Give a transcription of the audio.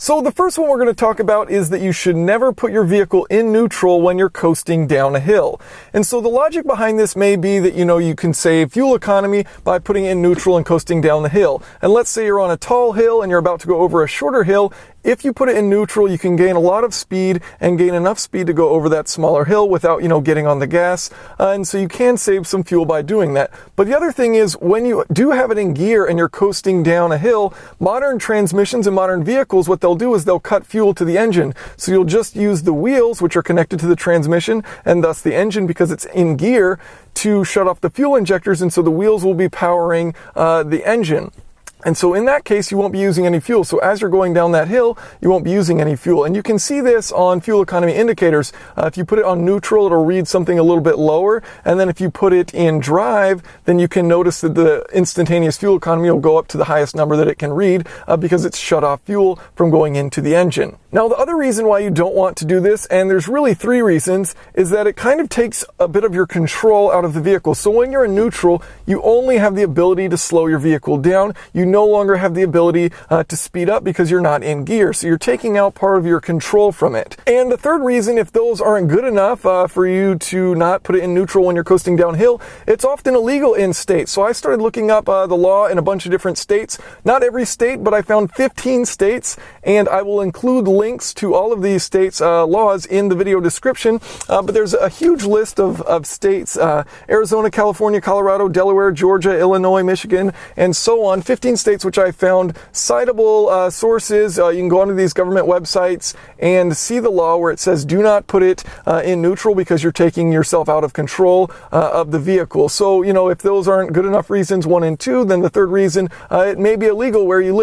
So the first one we're going to talk about is that you should never put your vehicle in neutral when you're coasting down a hill. And so the logic behind this may be that, you can save fuel economy by putting it in neutral and coasting down the hill. And let's say you're on a tall hill and you're about to go over a shorter hill. If you put it in neutral, you can gain a lot of speed and gain enough speed to go over that smaller hill without, getting on the gas. And so you can save some fuel by doing that. But the other thing is when you do have it in gear and you're coasting down a hill, modern transmissions and modern vehicles, what they'll do is they'll cut fuel to the engine. So you'll just use the wheels, which are connected to the transmission and thus the engine because it's in gear, to shut off the fuel injectors. And so the wheels will be powering the engine. And so in that case, you won't be using any fuel. So as you're going down that hill, you won't be using any fuel. And you can see this on fuel economy indicators. If you put it on neutral, it'll read something a little bit lower. And then if you put it in drive, then you can notice that the instantaneous fuel economy will go up to the highest number that it can read because it's shut off fuel from going into the engine. Now, the other reason why you don't want to do this, and there's really three reasons, is that it kind of takes a bit of your control out of the vehicle. So when you're in neutral, you only have the ability to slow your vehicle down. You no longer have the ability to speed up because you're not in gear. So you're taking out part of your control from it. And the third reason, if those aren't good enough for you to not put it in neutral when you're coasting downhill, it's often illegal in states. So I started looking up the law in a bunch of different states. Not every state, but I found 15 states, and I will include links to all of these states' laws in the video description. But there's a huge list of states, Arizona, California, Colorado, Delaware, Georgia, Illinois, Michigan, and so on. 15 states which I found citable sources. You can go onto these government websites and see the law where it says do not put it in neutral because you're taking yourself out of control of the vehicle. So, if those aren't good enough reasons, 1 and 2, then the third reason, it may be illegal where you live.